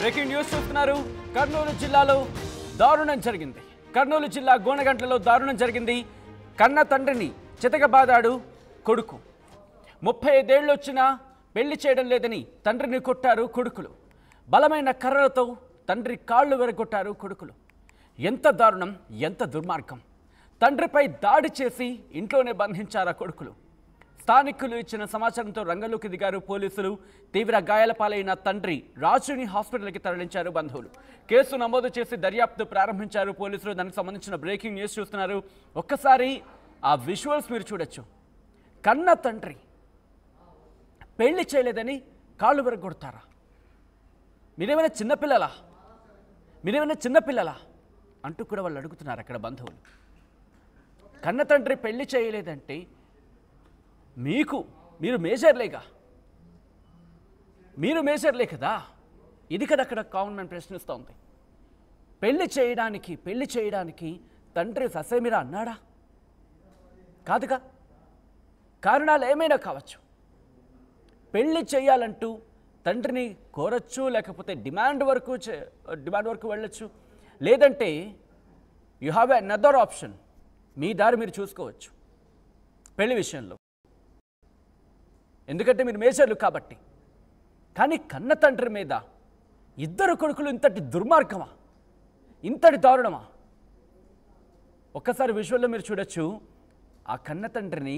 Breaking news చూస్తున్నారు. కర్నూలు జిల్లాలో దారుణం జరిగింది. కర్నూలు జిల్లా గోనగంటలో దారుణం జరిగింది. కన్న తండ్రిని చితకబాదాడు కొడుకు. 35 ఏళ్ళు వచ్చినా పెళ్లి చేయడం లేదని తండ్రిని కొట్టారు కొడుకులు. బలమైన కర్రలతో తండ్రి కాళ్ళు విరగొట్టారు కొడుకులు. ఎంత దారుణం, ఎంత దుర్మార్గం! తండ్రిపై దాడి చేసి ఇంట్లోనే బంధించారు కొడుకులు. స్థానికులు ఇచ్చిన సమాచారంతో రంగంలోకి దిగారు పోలీసులు. తీవ్ర గాయాల పాలైన తండ్రి రాజుని హాస్పిటల్కి తరలించారు బంధువులు. కేసు నమోదు చేసి దర్యాప్తు ప్రారంభించారు పోలీసులు. దానికి సంబంధించిన బ్రేకింగ్ న్యూస్ చూస్తున్నారు. ఒక్కసారి ఆ విజువల్స్ మీరు చూడొచ్చు. కన్న తండ్రి పెళ్లి చేయలేదని కాళ్ళు విరగొడతారా? మీరేమైనా చిన్నపిల్లలా అంటూ కూడా వాళ్ళు అడుగుతున్నారు అక్కడ బంధువులు. కన్న తండ్రి పెళ్లి చేయలేదంటే మీరు మేజర్లే కదా. ఇది కదా అక్కడ కామన్ మ్యాన్ ప్రశ్నిస్తూ ఉంది. పెళ్లి చేయడానికి తండ్రి ససేమిరా అన్నాడా? కాదుగా. కారణాలు ఏమైనా కావచ్చు. పెళ్లి చేయాలంటూ తండ్రిని కోరచ్చు, లేకపోతే డిమాండ్ వరకు వెళ్ళొచ్చు, లేదంటే యు హ్యావ్ అనదర్ ఆప్షన్. మీ దారి మీరు చూసుకోవచ్చు పెళ్లి విషయంలో, ఎందుకంటే మీరు మేజర్లు కాబట్టి. కానీ కన్న తండ్రి మీద ఇద్దరు కొడుకులు ఇంతటి దుర్మార్గమా, ఇంతటి దారుణమా? ఒక్కసారి విజువల్లో మీరు చూడొచ్చు. ఆ కన్న తండ్రిని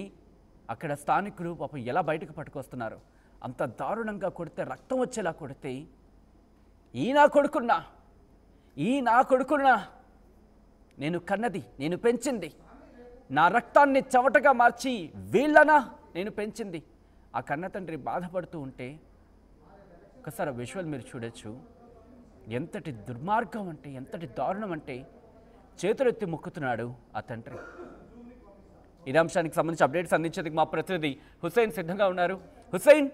అక్కడ స్థానికులు పాపం ఎలా బయటకు పట్టుకొస్తున్నారు. అంత దారుణంగా కొడితే, రక్తం వచ్చేలా కొడితే, ఈ నా కొడుకున్నా నేను కన్నది, నేను పెంచింది, నా రక్తాన్ని చెమటగా మార్చి వీళ్ళనా నేను పెంచింది. ఆ కన్న తండ్రి బాధపడుతూ ఉంటే ఒకసారి విజువల్ మీరు చూడొచ్చు. ఎంతటి దుర్మార్గం అంటే, ఎంతటి దారుణం అంటే, చేతులెత్తి మొక్కుతున్నాడు ఆ తండ్రి. ఇదే అంశానికి సంబంధించి అప్డేట్స్ అందించేందుకు మా ప్రతినిధి హుస్సేన్ సిద్ధంగా ఉన్నారు. హుస్సేన్,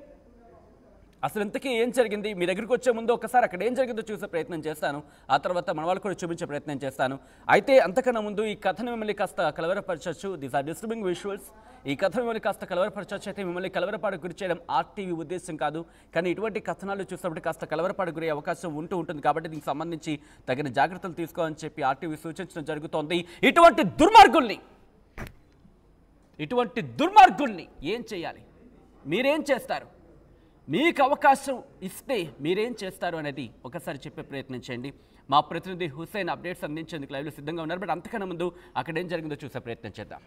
అసలు ఇంతకీ ఏం జరిగింది? మీ దగ్గరికి వచ్చే ముందు ఒకసారి అక్కడ ఏం జరిగిందో చూసే ప్రయత్నం చేస్తాను, ఆ తర్వాత మన వాళ్ళు కూడా చూపించే ప్రయత్నం చేస్తాను. అయితే అంతకన్నా ముందు ఈ కథను మిమ్మల్ని కాస్త కలవరపరచవచ్చు. These are disturbing visuals. ఈ కథ మిమ్మల్ని కాస్త కలవరపరచవచ్చు. అయితే మిమ్మల్ని కలవరపాటుకు గురి చేయడం ఆర్టీవీ ఉద్దేశం కాదు, కానీ ఇటువంటి కథనాలు చూసినప్పుడు కాస్త కలవరపాటుకు గురయ్యే అవకాశం ఉంటుంది. కాబట్టి దీనికి సంబంధించి తగిన జాగ్రత్తలు తీసుకోవాలని చెప్పి ఆర్టీవీ సూచించడం జరుగుతోంది. ఇటువంటి దుర్మార్గుల్ని ఏం చేయాలి? మీరేం చేస్తారు? మీకు అవకాశం ఇస్తే మీరేం చేస్తారు అనేది ఒకసారి చెప్పే ప్రయత్నం చేయండి. మా ప్రతినిధి హుస్సేన్ అప్డేట్స్ అందించేందుకు లైవ్లో సిద్ధంగా ఉన్నారు. బట్ అంతకన్నా ముందు అక్కడ ఏం జరిగిందో చూసే ప్రయత్నం చేద్దాం.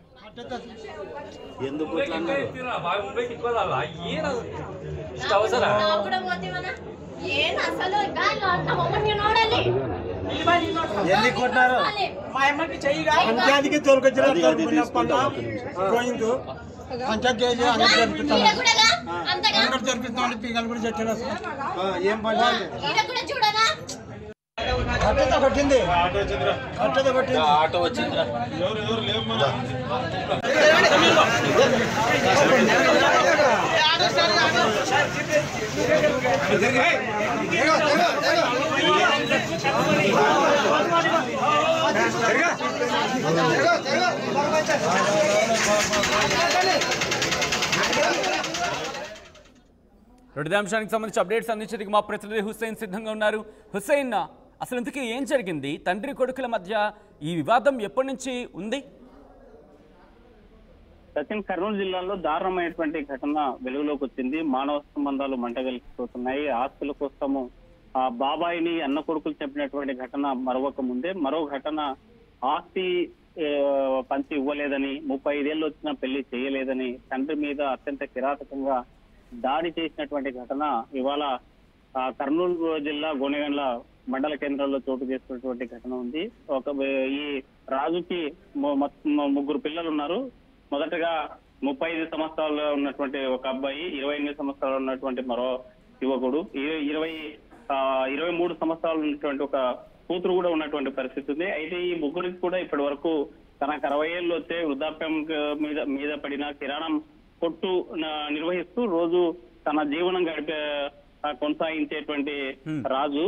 జరిపిస్తామండి. పీకలు కూడా చెట్టు ఏం పని కొట్టింది, ఆటో వచ్చింది. రెండో అంశానికి సంబంధించి అప్డేట్స్ అందించేందుకు మా ప్రతినిధి హుస్సేన్ సిద్ధంగా ఉన్నారు. హుస్సేన్, అసలు ఇంతకీ ఏం జరిగింది? తండ్రి కొడుకుల మధ్య ఈ వివాదం ఎప్పటి నుంచి ఉంది? సచిన్, కర్నూలు జిల్లాలో దారుణమైనటువంటి ఘటన వెలుగులోకి వచ్చింది. మానవ సంబంధాలు మంటగలిసిపోతున్నాయి. ఆస్తుల కోసము బాబాయిని అన్న కొడుకులు చెప్పినటువంటి ఘటన మరొక ముందే మరో ఘటన. ఆస్తి పంచి ఇవ్వలేదని, 35 ఏళ్ళు వచ్చినా పెళ్లి చేయలేదని తండ్రి మీద అత్యంత కిరాతకంగా దాడి చేసినటువంటి ఘటన ఇవాళ కర్నూలు జిల్లా గోనెగండ్ల మండల కేంద్రంలో చోటు చేసుకున్నటువంటి ఘటన ఉంది. ఈ రాజుకి 3 పిల్లలు ఉన్నారు. మొదటగా 35 సంవత్సరాలు ఉన్నటువంటి ఒక అబ్బాయి, 28 సంవత్సరాలు ఉన్నటువంటి మరో యువకుడు, 23 సంవత్సరాలు ఉన్నటువంటి ఒక కూతురు కూడా ఉన్నటువంటి పరిస్థితి ఉంది. అయితే ఈ ముగ్గురికి కూడా ఇప్పటి వరకు తనకు 60 ఏళ్ళు వచ్చే వృద్ధాప్యం మీద పడిన కిరాణం కొట్టు నిర్వహిస్తూ రోజు తన జీవనం కొనసాగించేటువంటి రాజు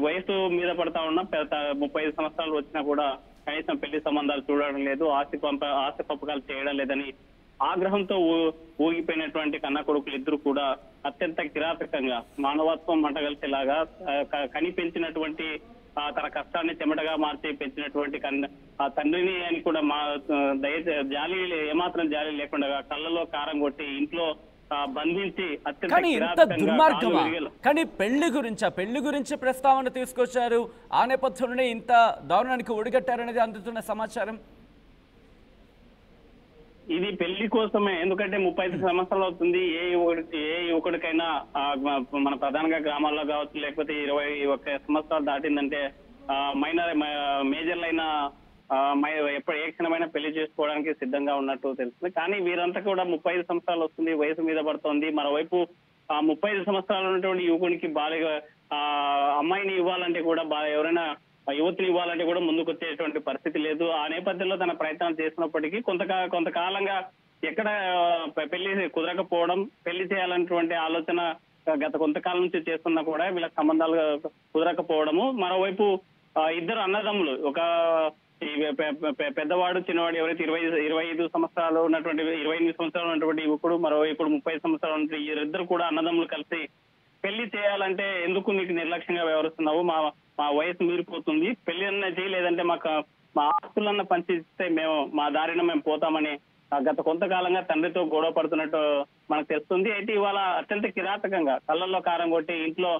వయసు మీద పడతా ఉన్న 35 సంవత్సరాలు వచ్చినా కూడా కనీసం పెళ్లి సంబంధాలు చూడడం లేదు, ఆస్తి పంపకాలు చేయడం లేదని ఆగ్రహంతో ఊగిపోయినటువంటి కన్న కొడుకులు ఇద్దరు కూడా అత్యంత కిరాతకంగా మానవత్వం మంటగలిసేలాగా కనిపెంచినటువంటి తన కష్టాన్ని చెమటగా మార్చి పెంచినటువంటి ఆ తండ్రిని అని కూడా జాలి ఏమాత్రం జాలి లేకుండా కళ్ళలో కారం కొట్టి ఇంట్లో బంధించి దుర్మార్గమా? కానీ పెళ్లి గురించి ప్రస్తావన తీసుకొచ్చారు. ఆ నేపథ్యంలోనే ఇంత దారుణానికి ఒడిగట్టారనేది అందుతున్న సమాచారం. ఇది పెళ్లి కోసమే, ఎందుకంటే 35 సంవత్సరాలు అవుతుంది. ఏ యువకుడికైనా మన ప్రధానంగా గ్రామాల్లో కావచ్చు, లేకపోతే 21 సంవత్సరాలు దాటిందంటే మేజర్లైన ఎప్పుడు ఏ క్షణమైనా పెళ్లి చేసుకోవడానికి సిద్ధంగా ఉన్నట్టు తెలుస్తుంది. కానీ వీరంతా కూడా 35 సంవత్సరాలు వస్తుంది, వయసు మీద పడుతోంది. మరోవైపు 35 సంవత్సరాలు ఉన్నటువంటి యువకునికి అమ్మాయిని ఇవ్వాలంటే కూడా ఎవరైనా యువతిని ఇవ్వాలంటే కూడా ముందుకు వచ్చేటువంటి పరిస్థితి లేదు. ఆ నేపథ్యంలో తన ప్రయత్నాలు చేసినప్పటికీ కొంతకాలంగా ఎక్కడ పెళ్లి కుదరకపోవడం, పెళ్లి చేయాలన్నటువంటి ఆలోచన గత కొంతకాలం నుంచి చేస్తున్నా కూడా వీళ్ళ సంబంధాలు కుదరకపోవడము. మరోవైపు ఇద్దరు అన్నదమ్ములు, ఒక పెద్దవాడు చిన్నవాడు, ఎవరైతే 25 సంవత్సరాలు ఉన్నటువంటి 28 సంవత్సరాలు ఉన్నటువంటి యువకుడు, మరోవైపు 30 సంవత్సరాలు ఉన్నటువంటి ఇద్దరు కూడా అన్నదమ్ములు కలిసి పెళ్లి చేయాలంటే ఎందుకు నీకు నిర్లక్ష్యంగా వ్యవహరిస్తున్నావు, మా వయసు మీరిపోతుంది, పెళ్లి అన్న చేయలేదంటే మా ఆస్తులన్న పంచిస్తే మా దారిన మేము పోతామని గత కొంతకాలంగా తండ్రితో గొడవ పడుతున్నట్టు మనకు తెలుస్తుంది. అయితే ఇవాళ అత్యంత కిరాతకంగా కళ్ళల్లో కారం కొట్టి ఇంట్లో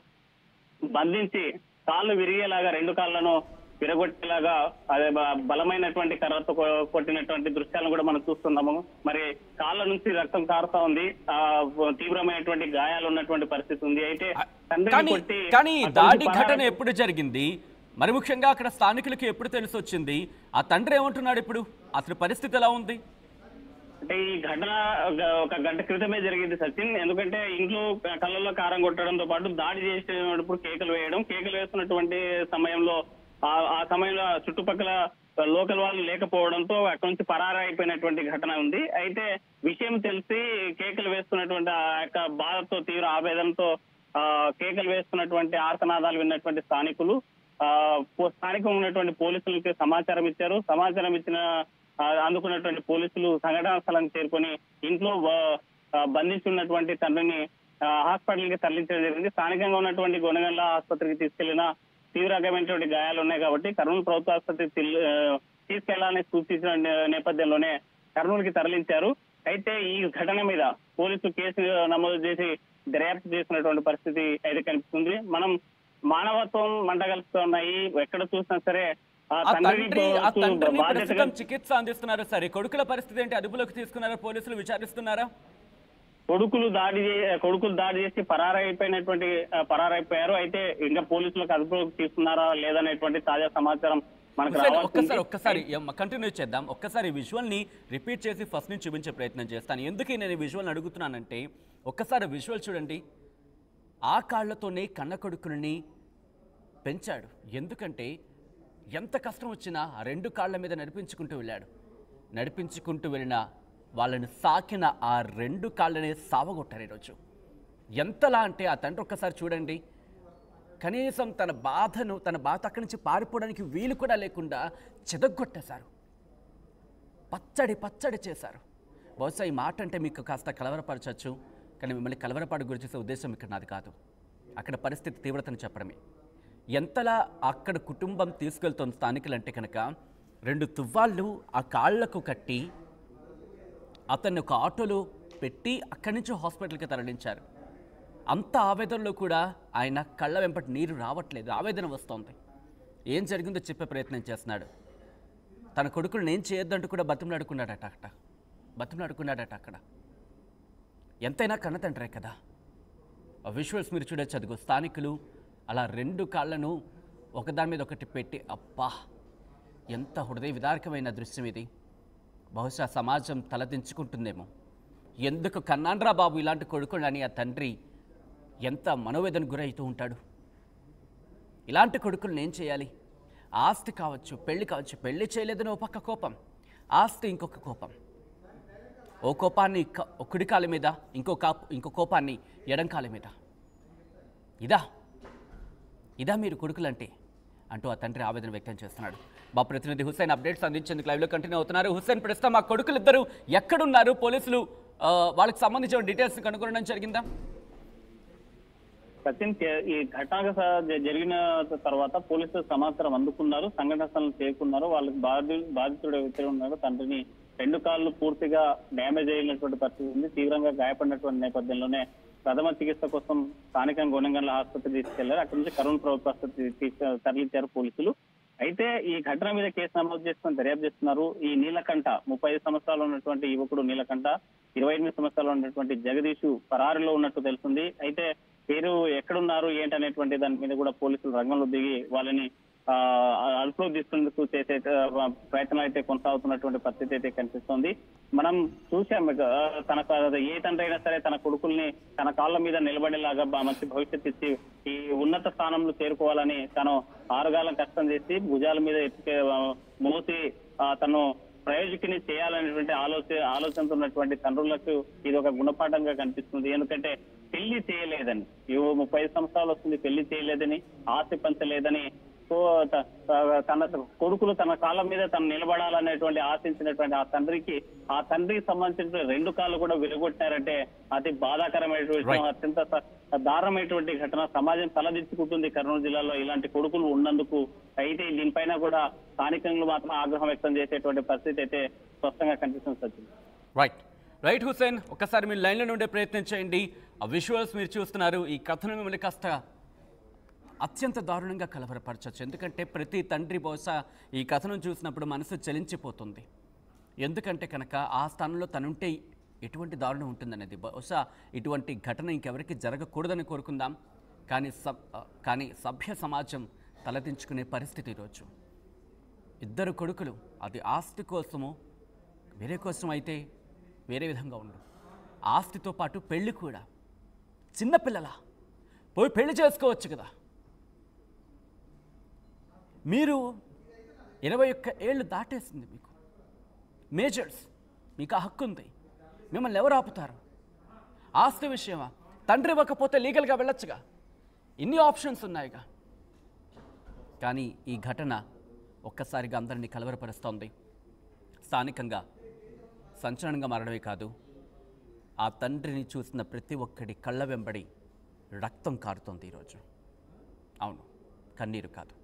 బంధించి కాళ్ళు విరిగేలాగా 2 కాళ్ళను విరగొట్టేలాగా అదే బలమైనటువంటి కర్రతో కొట్టినటువంటి దృశ్యాలను కూడా మనం చూస్తున్నాము. మరి కాళ్ళ నుంచి రక్తం కారుతా ఉంది, తీవ్రమైనటువంటి గాయాలు ఉన్నటువంటి పరిస్థితి ఉంది. అయితే కానీ దాడి ఘటన ఎప్పుడు జరిగింది, మరి ముఖ్యంగా అక్కడ స్థానికులకి ఎప్పుడు తెలిసి వచ్చింది, ఆ తండ్రి ఏమంటున్నాడు ఇప్పుడు, అసలు పరిస్థితి ఎలా ఉంది? అంటే ఈ ఘటన ఒక గంట క్రితమే జరిగింది సచిన్. ఎందుకంటే ఇంట్లో కళ్ళల్లో కారం కొట్టడంతో పాటు దాడి చేసేటప్పుడు కేకలు వేస్తున్నటువంటి సమయంలో ఆ సమయంలో చుట్టుపక్కల లోకల్ వాళ్ళు లేకపోవడంతో అక్కడి నుంచి పరారైపోయినటువంటి ఘటన ఉంది. అయితే విషయం తెలిసి కేకలు వేస్తున్నటువంటి ఆ యొక్క బాధతో, తీవ్ర ఆవేదనతో కేకలు వేస్తున్నటువంటి ఆర్తనాదాలు విన్నటువంటి స్థానికులు స్థానికంగా ఉన్నటువంటి పోలీసులకి సమాచారం ఇచ్చారు. సమాచారం అందుకున్నటువంటి పోలీసులు సంఘటనా స్థలానికి చేరుకొని ఇంట్లో బంధించి ఉన్నటువంటి తండ్రిని హాస్పిటల్ కి తరలించడం జరిగింది. స్థానికంగా ఉన్నటువంటి గొనగండ్ల ఆసుపత్రికి తీసుకెళ్లిన తీవ్రమైనటువంటి గాయాలు ఉన్నాయి కాబట్టి కర్నూలు ప్రభుత్వ ఆసుపత్రికి తీసుకెళ్లాలని సూచించిన నేపథ్యంలోనే కర్నూలుకి తరలించారు. అయితే ఈ ఘటన మీద పోలీసులు కేసు నమోదు చేసి దర్యాప్తు చేసినటువంటి పరిస్థితి అయితే కనిపిస్తుంది. మనం మానవత్వం మంటగలుపుతున్నాయి, ఎక్కడ చూసినా సరే చికిత్స అందిస్తున్నారు. సరే, కొడుకుల పరిస్థితి ఏంటి, అదుపులోకి తీసుకున్నారా, పోలీసులు విచారిస్తున్నారా? కొడుకులు దాడి చేసి పరారైపోయారు. అయితే ఇంకా పోలీసులకు అదుపులోకి తీసుకున్నారా లేదనేటువంటి తాజా సమాచారం మనకు ఒక్కసారి కంటిన్యూ చేద్దాం. ఒక్కసారి విజువల్ ని రిపీట్ చేసి ఫస్ట్ నుంచి చూపించే ప్రయత్నం చేస్తాను. ఎందుకు నేను విజువల్ అడుగుతున్నానంటే, ఒక్కసారి విజువల్ చూడండి. ఆ కాళ్లతోనే కన్న కొడుకుని పెంచాడు. ఎందుకంటే ఎంత కష్టం వచ్చినా 2 కాళ్ల మీద నడిపించుకుంటూ వెళ్ళిన వాళ్ళని సాకిన ఆ 2 కాళ్ళనే సావగొట్టారు ఈరోజు. ఎంతలా అంటే ఆ తండ్రి ఒక్కసారి చూడండి, కనీసం తన బాధ అక్కడి నుంచి పారిపోవడానికి వీలు కూడా లేకుండా చెదగొట్టేశారు, పచ్చడి చేశారు. బహుశా ఈ మాట అంటే మీకు కాస్త కలవరపరచచ్చు, కానీ మిమ్మల్ని కలవరపాటు గురి చేసే ఉద్దేశం ఇక్కడ నాది కాదు. అక్కడ పరిస్థితి తీవ్రతను చెప్పడమే. ఎంతలా అక్కడ కుటుంబం తీసుకెళ్తోంది స్థానికులంటే కనుక 2 తువ్వాళ్ళు ఆ కాళ్లకు కట్టి అతన్ని ఒక ఆటోలో పెట్టి అక్కడి నుంచి హాస్పిటల్కి తరలించారు. అంత ఆవేదనలో కూడా ఆయన కళ్ళ వెంపటి నీరు రావట్లేదు, ఆవేదన వస్తోంది. ఏం జరిగిందో చెప్పే ప్రయత్నం చేస్తున్నాడు. తన కొడుకులను ఏం చేయొద్దంటూ కూడా బతిమలాడుకున్నాడట అక్కడ. ఎంతైనా కన్నతండ్రే కదా. ఆ విజువల్స్ మీరు చూడొచ్చు. అదిగో స్థానికులు అలా 2 కాళ్ళను ఒకదాని మీద ఒకటి పెట్టి, అబ్బా ఎంత హృదయ విదారకమైన దృశ్యం ఇది. బహుశా సమాజం తలదించుకుంటుందేమో. ఎందుకు కన్నాండ్రా బాబు ఇలాంటి కొడుకుని అని ఆ తండ్రి ఎంత మనోవేదన గురవుతూ ఉంటాడు. ఇలాంటి కొడుకులను ఏం చేయాలి? ఆస్తి కావచ్చు, పెళ్లి కావచ్చు, పెళ్లి చేయలేదని ఓ పక్క కోపం, ఆస్తి ఇంకొక కోపం. ఓ కోపాన్ని కుడి కాలి మీద, ఇంకో కోపాన్ని ఎడం కాలి మీద. ఇదా మీరు కొడుకులంటే? అంటూ ఆ తండ్రి ఆవేదన వ్యక్తం చేస్తున్నాడు. మా ప్రతినిధి హుస్సేన్ అప్డేట్స్ అందించేందుకు లైవ్లో కంటిన్యూ అవుతున్నారు. హుస్సేన్, ప్రస్తుతం ఆ కొడుకులిద్దరూ ఎక్కడున్నారు? పోలీసులు వాళ్ళకి సంబంధించిన డీటెయిల్స్ కనుగొనడం జరిగిందా? సచిన్, ఈ ఘటన జరిగిన తర్వాత పోలీసులు సమాచారం అందుకున్నారు, సంఘటన స్థలం చేరుకున్నారు. వాళ్ళకి బాధితుడు ఎవరైతే ఉన్నారో తండ్రిని 2 కాళ్ళు పూర్తిగా డ్యామేజ్ అయినటువంటి పరిస్థితి ఉంది. తీవ్రంగా గాయపడినటువంటి నేపథ్యంలోనే ప్రథమ చికిత్స కోసం స్థానికంగా గోనెగండ్ల ఆసుపత్రి తీసుకెళ్లారు. అక్కడి నుంచి కరోనా ప్రభుత్వ ఆసుపత్రి తరలించారు పోలీసులు. అయితే ఈ ఘటన మీద కేసు నమోదు చేసుకుని దర్యాప్తు చేస్తున్నారు. ఈ నీలకంఠ 35 సంవత్సరాలు ఉన్నటువంటి యువకుడు నీలకంఠ, 28 సంవత్సరాలు ఉన్నటువంటి జగదీష్ పరారిలో ఉన్నట్టు తెలుస్తుంది. అయితే పేరు ఎక్కడున్నారు ఏంటనేటువంటి దాని మీద కూడా పోలీసులు రంగంలో దిగి వాళ్ళని అదుపులో తీసుకునేందుకు చేసే ప్రయత్నాలు అయితే కొనసాగుతున్నటువంటి పరిస్థితి అయితే కనిపిస్తోంది. మనం చూసాం, తనకు ఏ తండ్రి అయినా సరే తన కొడుకుల్ని తన కాళ్ళ మీద నిలబడేలాగా మంచి భవిష్యత్తు ఇచ్చి ఈ ఉన్నత స్థానంలో చేరుకోవాలని తను 6 కాలం కష్టం చేసి భుజాల మీద మోసి తను ప్రయోజకుని చేయాలనేటువంటి ఆలోచనతో ఉన్నటువంటి తండ్రులకు ఇది ఒక గుణపాఠంగా కనిపిస్తుంది. ఎందుకంటే పెళ్లి చేయలేదని, 35 సంవత్సరాలు వస్తుంది, పెళ్లి చేయలేదని, ఆస్తి పంచలేదని, తన కొడుకులు తన కాళ్ళ మీద తను నిలబడాలనేటువంటి ఆశించినటువంటి ఆ తండ్రికి సంబంధించిన 2 కాళ్ళు కూడా విరగొట్టినారంటే అతి బాధాకరమైనటువంటి విషయం, అత్యంత దారుణమైనటువంటి ఘటన. సమాజం తలదించుకుంటుంది కర్నూలు జిల్లాలో ఇలాంటి కొడుకులు ఉన్నందుకు. అయితే దీనిపైన కూడా స్థానికంగా మాత్రం ఆగ్రహం వ్యక్తం చేసేటువంటి పరిస్థితి అయితే స్పష్టంగా కనిపిస్తుంది. సచిన్, రైట్ హుస్సేన్, ఒక్కసారి మీరు లైన్లో ఉండే ప్రయత్నం చేయండి. ఆ విజువల్స్ మీరు చూస్తున్నారు. ఈ కథను మిమ్మల్ని కాస్త అత్యంత దారుణంగా కలవరపరచవచ్చు. ఎందుకంటే ప్రతి తండ్రి బహుశా ఈ కథను చూసినప్పుడు మనసు చలించిపోతుంది. ఎందుకంటే కనుక ఆ స్థానంలో తనుంటే ఎటువంటి దారుణం ఉంటుందనేది. బహుశా ఇటువంటి ఘటన ఇంకెవరికి జరగకూడదని కోరుకుందాం. కానీ సభ్య సమాజం తలదించుకునే పరిస్థితి ఈరోజు. 2 కొడుకులు, అది ఆస్తి కోసమో వేరే కోసం అయితే వేరే విధంగా ఉండు. ఆస్తితో పాటు పెళ్లి కూడా. చిన్నపిల్లల పోయి పెళ్లి చేసుకోవచ్చు కదా. మీరు 21 ఏళ్ళు దాటేసింది మీకు. మేజర్స్, మీకు ఆ హక్కు ఉంది. మిమ్మల్ని ఎవరు ఆపుతారు? ఆస్తి విషయమా? తండ్రి ఇవ్వకపోతే లీగల్గా వెళ్ళొచ్చుగా. ఇన్ని ఆప్షన్స్ ఉన్నాయిగా. కానీ ఈ ఘటన ఒక్కసారిగా అందరినీ కలవరపరుస్తోంది. స్థానికంగా సంచలనంగా మారడమే కాదు, ఆ తండ్రిని చూసిన ప్రతి ఒక్కడి కళ్ళ వెంబడి రక్తం కారుతోంది ఈరోజు. అవును, కన్నీరు కాదు.